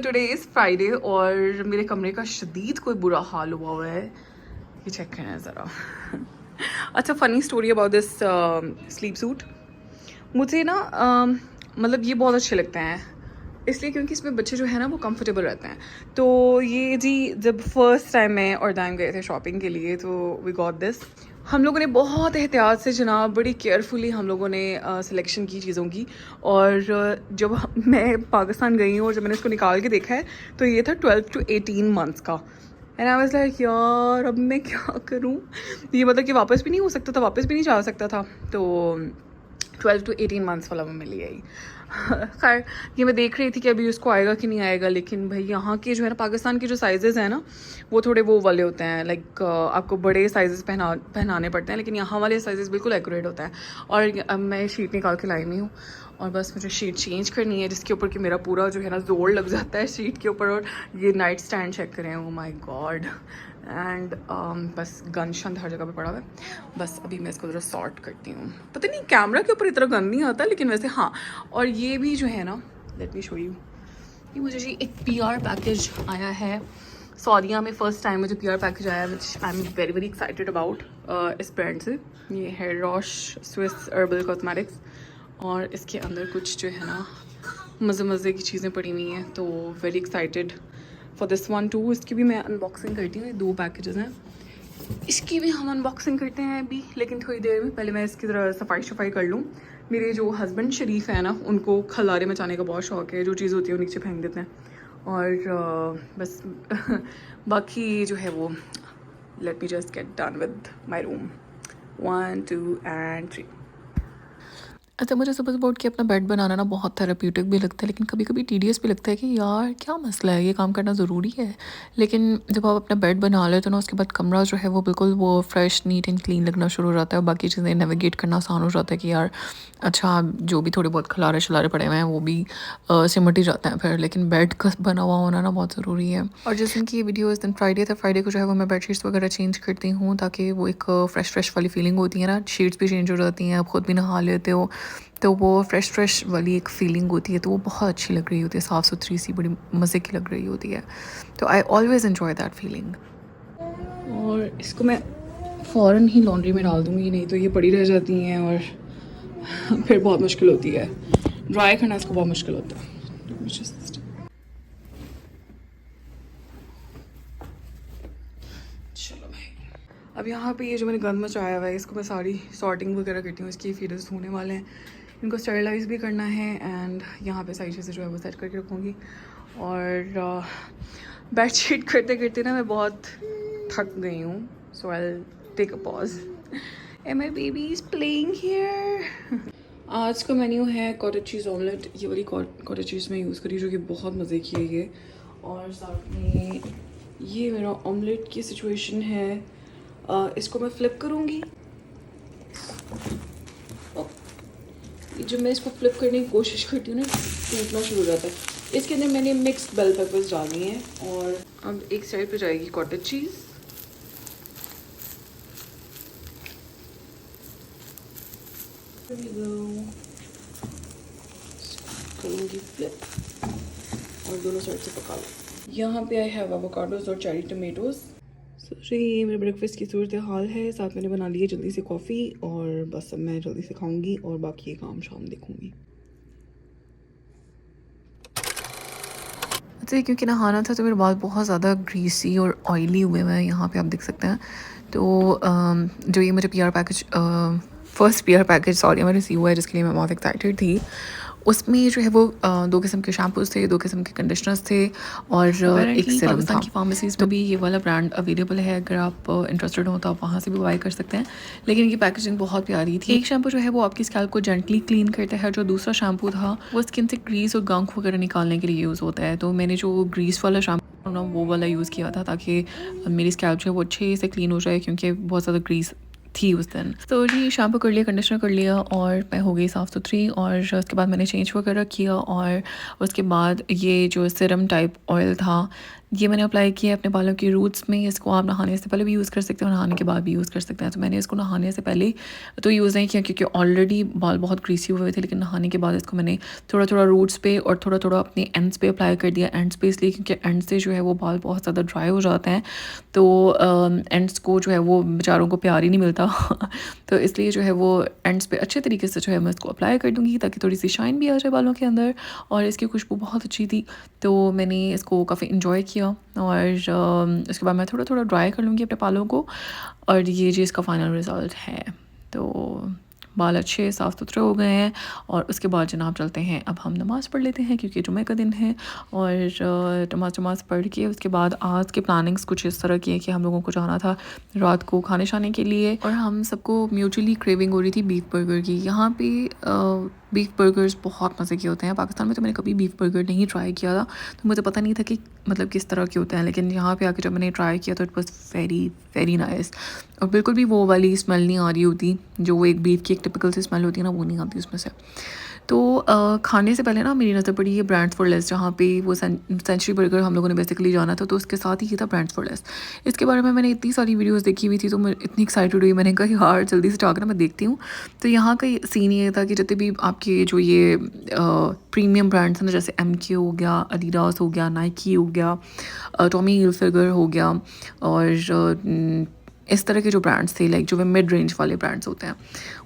Today is Friday और मेरे कमरे का शदीद कोई बुरा हाल हुआ है। ये चेक करना है ज़रा। अच्छा, funny story about this sleep suit. मुझे ना मतलब ये बहुत अच्छे लगते हैं इसलिए क्योंकि इसमें बच्चे जो है ना वो कंफर्टेबल रहते हैं। तो ये जी जब फर्स्ट टाइम मैं और दाइम गए थे शॉपिंग के लिए तो वी गॉट दिस। हम लोगों ने बहुत एहतियात से जनाब बड़ी केयरफुली हम लोगों ने सिलेक्शन की चीज़ों की। और जब मैं पाकिस्तान गई हूँ और जब मैंने इसको निकाल के देखा है तो ये था 12 to 18 मंथ्स का। एंड आई वाज लाइक यार अब मैं क्या करूँ। ये मतलब कि वापस भी नहीं हो सकता था, वापस भी नहीं जा सकता था। तो 12 to 18 मंथ्स वाला वो मिली आई। खैर ये मैं देख रही थी कि अभी उसको आएगा कि नहीं आएगा, लेकिन भाई यहाँ के जो है ना पाकिस्तान के जो साइजेज़ हैं ना वो थोड़े वो वाले होते हैं, लाइक आपको बड़े साइजेस पहनाने पड़ते हैं, लेकिन यहाँ वाले साइजेस बिल्कुल एक्यूरेट होता है। और अब मैं शीट निकाल के लाई हुई हूँ और बस मुझे शीट चेंज करनी है जिसके ऊपर कि मेरा पूरा जो है ना जोर लग जाता है शीट के ऊपर। और ये नाइट स्टैंड चेक करें, ओ माय गॉड। एंड बस गंद शंद हर जगह पे पड़ा हुआ है। बस अभी मैं इसको ज़रा सॉर्ट करती हूँ। पता नहीं कैमरा के ऊपर इतना गंद नहीं आता लेकिन वैसे हाँ। और ये भी जो है ना, लेट मी शो यू, ये मुझे जी एक PR पैकेज आया है। सौदिया में फ़र्स्ट टाइम मुझे PR पैकेज आया which I am very very excited about इस ब्रांड से। ये है रॉश स्विस हर्बल कॉस्मेटिक्स और इसके अंदर कुछ जो है ना मज़े मज़े की चीज़ें पड़ी हुई हैं। तो very excited for this one two. इसकी भी मैं अनबॉक्सिंग करती हूँ। ये 2 पैकेजेस हैं, इसकी भी हम अनबॉक्सिंग करते हैं अभी, लेकिन थोड़ी देर में। पहले मैं इसकी ज़रा सफाई कर लूँ। मेरे जो हस्बैंड शरीफ है ना उनको खलारे मचाने का बहुत शौक है, जो चीज़ होती है वो नीचे फेंक देते हैं। और बस बाकी जो है वो let me just get done with my room. 1 2 and 3। अच्छा, मुझे सुबह सुबह उठ के अपना बेड बनाना ना बहुत थेरेप्यूटिक भी लगता है, लेकिन कभी कभी टीडियस भी लगता है कि यार क्या मसला है, ये काम करना ज़रूरी है। लेकिन जब आप अपना बेड बना लेते हो ना उसके बाद कमरा जो है वो बिल्कुल वो फ्रेश नीट एंड क्लीन लगना शुरू हो जाता है। बाकी चीज़ें नेविगेट करना आसान हो जाता है कि यार अच्छा जो भी थोड़े बहुत खलारे शलारे पड़े हुए हैं वो भी सिमट ही जाते हैं फिर। लेकिन बेड का बना हुआ होना ना बहुत ज़रूरी है। और जिस दिन की ये वीडियो इस दिन फ्राइडे था, फ्राइडे को जो है वो मैं बेडशीट्स वगैरह चेंज करती हूँ ताकि वो एक फ्रेश वाली फीलिंग होती है ना। शीट्स भी चेंज हो जाती हैं, आप खुद भी नहा लेते हो तो वो फ्रेश वाली एक फ़ीलिंग होती है, तो वो बहुत अच्छी लग रही होती है, साफ़ सुथरी सी बड़ी मज़े की लग रही होती है। तो I always enjoy that feeling. और इसको मैं फ़ौरन ही लॉन्ड्री में डाल दूँगी, नहीं तो ये पड़ी रह जाती हैं और फिर बहुत मुश्किल होती है ड्राई करना, इसको बहुत मुश्किल होता है। चलो भाई, अब यहाँ पे ये जो मैंने गंद मचाया हुआ है इसको मैं सारी सॉर्टिंग वगैरह करती हूँ। इसकी फीडर्स धोने वाले हैं, इनको स्टरलाइज भी करना है एंड यहाँ पे सारी चीज़ें जो है वो सेट करके रखूँगी। और बेड शीट करते करते ना मैं बहुत थक गई हूँ, so I take a pause and my baby is playing here. आज का मेन्यू है कॉटेज चीज़ ऑमलेट। ये वाली कॉटेज चीज़ मैं यूज़ करी जो कि बहुत मज़े की है ये। और साथ में ये मेरा ऑमलेट की सिचुएशन है। इसको मैं फ्लिप करूँगी। जब मैं इसको फ्लिप करने की कोशिश करती हूँ ना टूटना शुरू हो जाता है। इसके अंदर मैंने मिक्स्ड बेल पेपर्स डालनी है और अब एक साइड पे जाएगी कॉटेज चीज़। करूँगी फ्लिप और दोनों साइड से पका लो। यहाँ पे आई हैव एवोकाडोज और चेरी टमेटोज़। सो ये मेरे ब्रेकफास्ट की सूरत हाल है। साथ मैंने बना ली है जल्दी से कॉफ़ी और बस अब मैं जल्दी से खाऊंगी और बाकी ये काम शाम देखूंगी। अच्छा, क्योंकि नहाना था तो मेरे बाल बहुत ज़्यादा ग्रीसी और ऑयली हुए हैं, यहाँ पे आप देख सकते हैं। तो जो ये मुझे PR package first PR package sorry मैं रिसीव हुआ है जिसके लिए मैं बहुत एक्साइटेड थी, उसमें जो है वो 2 किस्म के शैम्पूज़ थे, 2 किस्म के कंडीशनर्स थे और एक सीरम था। की फार्मेसीज़ में भी ये वाला ब्रांड अवेलेबल है, अगर आप इंटरेस्टेड हो तो आप वहाँ से भी बाय कर सकते हैं। लेकिन इनकी पैकेजिंग बहुत प्यारी थी। एक शैम्पू जो है वो आपकी स्कैल्प को जेंटली क्लीन करता है, जो दूसरा शैम्पू था वो स्किन से ग्रीस और गंक वगैरह निकालने के लिए यूज़ होता है। तो मैंने जो ग्रीस वाला शैम्पू ना वो वाला यूज़ किया था ताकि मेरी स्कैल्प जो है वो अच्छे से क्लीन हो जाए, क्योंकि बहुत ज़्यादा ग्रीस थी उस दिन। तो जी शैम्पू कर लिया, कंडीशनर कर लिया और मैं हो गई साफ़ सुथरी। और उसके बाद मैंने चेंज वगैरह किया और उसके बाद ये जो सीरम टाइप ऑयल था ये मैंने अप्लाई किया है अपने बालों के रूट्स में। इसको आप नहाने से पहले भी यूज़ कर सकते हैं और नहाने के बाद भी यूज़ कर सकते हैं। तो मैंने इसको नहाने से पहले तो यूज़ नहीं किया क्योंकि ऑलरेडी बाल बहुत ग्रीसी हुए थे, लेकिन नहाने के बाद इसको मैंने थोड़ा थोड़ा रूट्स पे और थोड़ा थोड़ा अपने एंड्स पे अप्लाई कर दिया। एंड्स पे इसलिए क्योंकि एंड से जो है वो बाल बहुत ज़्यादा ड्राई हो जाते हैं, तो एंड्स को जो है वो बेचारों को प्यार ही नहीं मिलता तो इसलिए जो है वो एंड्स पे अच्छे तरीके से जो है मैं इसको अप्लाई कर दूँगी ताकि थोड़ी सी शाइन भी आ जाए बालों के अंदर। और इसकी खुशबू बहुत अच्छी थी, तो मैंने इसको काफ़ी इन्जॉय किया। और उसके बाद मैं थोड़ा थोड़ा ड्राई कर लूँगी अपने बालों को, और ये जी इसका फाइनल रिज़ल्ट है। तो बाल अच्छे साफ़ सुथरे हो गए हैं। और उसके बाद जनाब चलते हैं, अब हम नमाज़ पढ़ लेते हैं क्योंकि जुमे का दिन है। और नमाज़ पढ़ के उसके बाद आज के प्लानिंग्स कुछ इस तरह की है कि हम लोगों को जाना था रात को खाने शाने के लिए, और हम सबको म्यूचुअली क्रेविंग हो रही थी बीफ बर्गर की। यहाँ पे बीफ बर्गर्स बहुत मज़े के होते हैं। पाकिस्तान में तो मैंने कभी बीफ बर्गर नहीं ट्राई किया था, तो मुझे पता नहीं था कि मतलब किस तरह के होते हैं, लेकिन यहाँ पे आके जब मैंने ट्राई किया तो it was very very nice. और बिल्कुल भी वो वाली स्मेल नहीं आ रही होती जो वो एक बीफ की एक टिपिकल सी स्मेल होती है ना, वो नहीं आती उसमें से। तो खाने से पहले ना मेरी नज़र पड़ी है ब्रांड्स फॉर लेस, जहाँ पे वो सेंचुरी बर्गर हम लोगों ने बेसिकली जाना था, तो उसके साथ ही ये था ब्रांड्स फॉर लेस। इसके बारे में मैंने इतनी सारी वीडियोस देखी हुई थी, तो मैं इतनी एक्साइटेड हुई, मैंने कहा यार जल्दी से जाकर मैं देखती हूँ। तो यहाँ का सीन ये था कि जितने भी आपके जो ये प्रीमियम ब्रांड्स हैं ना, जैसे MK हो गया, अडीडास हो गया, नाइकी हो गया, टॉमी हिलफिगर हो गया, और इस तरह के जो ब्रांड्स थे, लाइक जो वे मिड रेंज वाले ब्रांड्स होते हैं,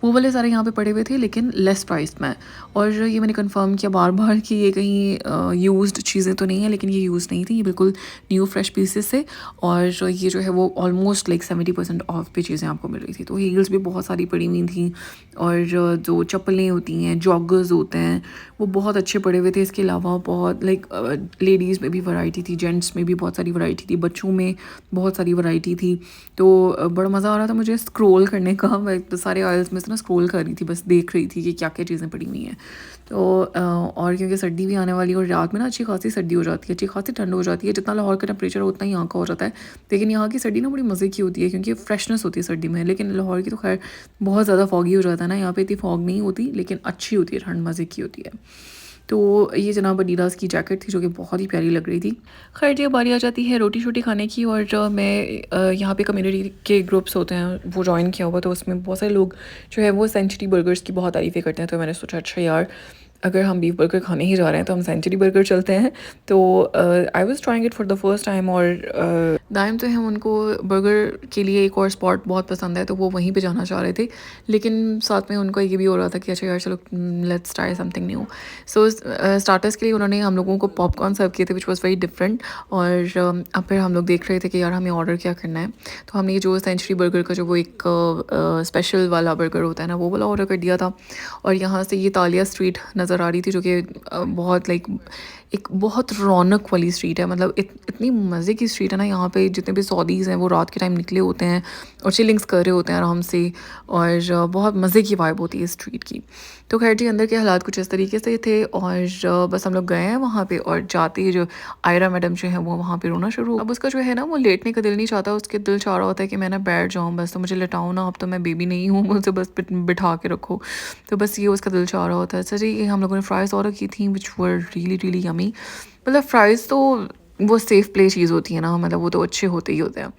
वो वाले सारे यहाँ पे पड़े हुए थे, लेकिन लेस प्राइस में। और ये मैंने कंफर्म किया बार बार कि ये कहीं यूज्ड चीज़ें तो नहीं है, लेकिन ये यूज़ नहीं थी, ये बिल्कुल न्यू फ्रेश पीसेस से। और ये जो है वो ऑलमोस्ट लाइक 70% ऑफ पे चीज़ें आपको मिल रही थी। तो हील्स भी बहुत सारी पड़ी हुई थी, और जो चप्पलें होती हैं, जॉगर्स होते हैं, वो बहुत अच्छे पड़े हुए थे। इसके अलावा बहुत लाइक लेडीज़ में भी वैरायटी थी, जेंट्स में भी बहुत सारी वैरायटी थी, बच्चों में बहुत सारी वैरायटी थी। तो बड़ा मज़ा आ रहा था मुझे स्क्रॉल करने का। मैं तो सारे आयल्स में से ना स्क्रॉल कर रही थी, बस देख रही थी कि क्या क्या चीज़ें पड़ी हुई हैं। तो और क्योंकि सर्दी भी आने वाली है और रात में ना अच्छी खासी सर्दी हो जाती है, अच्छी खासी ठंड हो जाती है। जितना लाहौर का टेम्परेचर उतना ही यहाँ का हो जाता है, लेकिन यहाँ की सर्दी ना बड़ी मज़े की होती है क्योंकि फ्रेशनेस होती है सर्दी में। लेकिन लाहौर की तो खैर बहुत ज़्यादा फॉगी हो जाता है ना, यहाँ पे इतनी फॉग नहीं होती, लेकिन अच्छी होती है ठंड, मज़े की होती है। तो ये जनाब अडीडास की जैकेट थी जो कि बहुत ही प्यारी लग रही थी। खैर जी, बारी आ जाती है रोटी शोटी खाने की। और मैं यहाँ पे कम्युनिटी के ग्रुप्स होते हैं वो ज्वाइन किया हुआ, तो उसमें बहुत सारे लोग जो है वो सेंचुरी बर्गर्स की बहुत तारीफ़ें करते हैं। तो मैंने सोचा अच्छा यार, अगर हम बीफ बर्गर खाने ही जा रहे हैं तो हम सेंचुरी बर्गर चलते हैं। तो I was trying it for the first time. और दाइम तो हैं, उनको बर्गर के लिए एक और स्पॉट बहुत पसंद है, तो वो वहीं पे जाना चाह रहे थे। लेकिन साथ में उनका ये भी हो रहा था कि अच्छा यार चलो let's try something new. So starters के लिए उन्होंने हम लोगों को पॉपकॉर्न सर्व किए थे, विच वॉज़ वेरी डिफरेंट। और अब फिर हम लोग देख रहे थे कि यार हमें ऑर्डर क्या करना है। तो हमने जो सेंचुरी बर्गर का जो वो एक स्पेशल वाला बर्गर होता है ना, वो वाला ऑर्डर कर दिया था। और यहाँ से ये तालिया स्ट्रीट नज़र आ रही थी, जो कि बहुत लाइक एक बहुत रौनक वाली स्ट्रीट है। मतलब इतनी मज़े की स्ट्रीट है ना, यहाँ पे जितने भी सऊदीज़ हैं वो रात के टाइम निकले होते हैं और चिलिंग्स कर रहे होते हैं आराम से, और बहुत मज़े की वाइब होती है इस स्ट्रीट की। तो खैर जी, अंदर के हालात कुछ इस तरीके से थे। और बस हम लोग गए हैं वहाँ पे, और जाते ही जो आयरा मैडम जो है वो वहाँ पे रोना शुरू। अब उसका जो है ना वो लेटने का दिल नहीं चाहता, उसके दिल चाह रहा होता है कि मैं ना बैठ जाऊँ बस, तो मुझे लेटाओ ना, अब तो मैं बेबी नहीं हूँ, मुझे बस बिठा के रखो। तो बस ये उसका दिल चाह रहा होता है। अच्छा जी, हम लोगों ने फ़्राइज़ ऑर्डर की थी विच वर रियली रियली यमी। मतलब फ़्राइज़ तो वो सेफ़ प्ले चीज़ होती है ना, मतलब वो तो अच्छे होते ही होते हैं।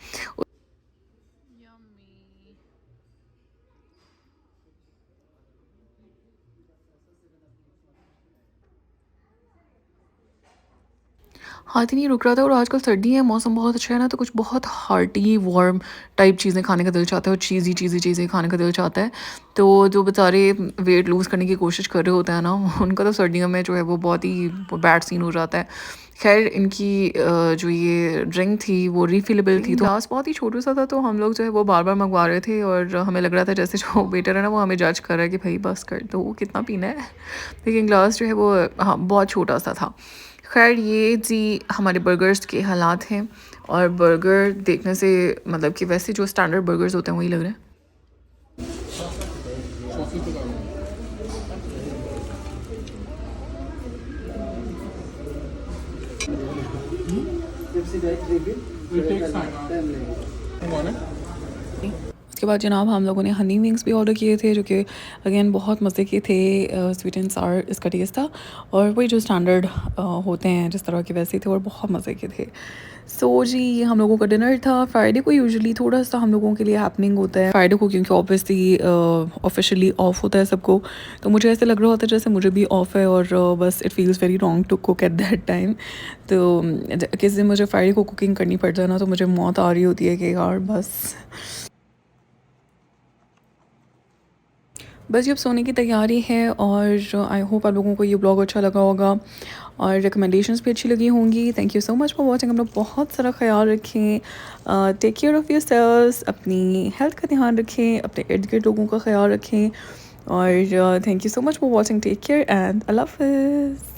हाथ ही नहीं रुक रहा था। और आजकल सर्दी है, मौसम बहुत अच्छा है ना, तो कुछ बहुत हार्टी वार्म टाइप चीज़ें खाने का दिल चाहता है, और चीज़ी चीज़ें खाने का दिल चाहता है। तो जो बेचारे वेट लूज़ करने की कोशिश कर रहे होते हैं ना, उनका तो सर्दियों में जो है वो बहुत ही बैड सीन हो जाता है। खैर इनकी जो ये ड्रिंक थी वो रिफिलेबल थी, तो ग्लास बहुत ही छोटा सा था, तो हम लोग जो है वो बार बार मंगवा रहे थे। और हमें लग रहा था जैसे जो वेटर है ना वो हमें जज कर रहा है कि भाई बस कर दो, कितना पीना है। लेकिन ग्लास जो है वो हाँ बहुत छोटा सा था। खैर ये जी हमारे बर्गर्स के हालात हैं। और बर्गर देखने से मतलब कि वैसे जो स्टैंडर्ड बर्गर्स होते हैं वही लग रहे हैं। उसके बाद जनाब हम लोगों ने हनी विंग्स भी ऑर्डर किए थे, जो कि अगेन बहुत मज़े के थे। स्वीट एंड सावर इसका टेस्ट था, और वही जो स्टैंडर्ड होते हैं जिस तरह के वैसे थे, और बहुत मज़े के थे। सो जी, ये हम लोगों का डिनर था। फ्राइडे को यूजुअली थोड़ा सा हम लोगों के लिए हैपनिंग होता है फ्राइडे को, क्योंकि ऑब्वियसली ऑफिशियली ऑफ होता है सबको। तो मुझे ऐसे लग रहा होता है जैसे मुझे भी ऑफ है, और बस it feels very wrong to cook at that time. तो किस दिन मुझे फ्राइडे को कुकिंग करनी पड़ जाए ना, तो मुझे मौत आ रही होती है कि यार बस अब सोने की तैयारी है। और आई होप आप लोगों को ये ब्लॉग अच्छा लगा होगा, और रिकमेंडेशंस भी अच्छी लगी होंगी। Thank you so much for watching. अपना बहुत सारा ख्याल रखें, टेक केयर ऑफ़ योरसेल्व्स, अपनी हेल्थ का ध्यान रखें, अपने इर्द गिर्द लोगों का ख्याल रखें। और thank you so much for watching. Take care and अल्लाह हाफ़िज़।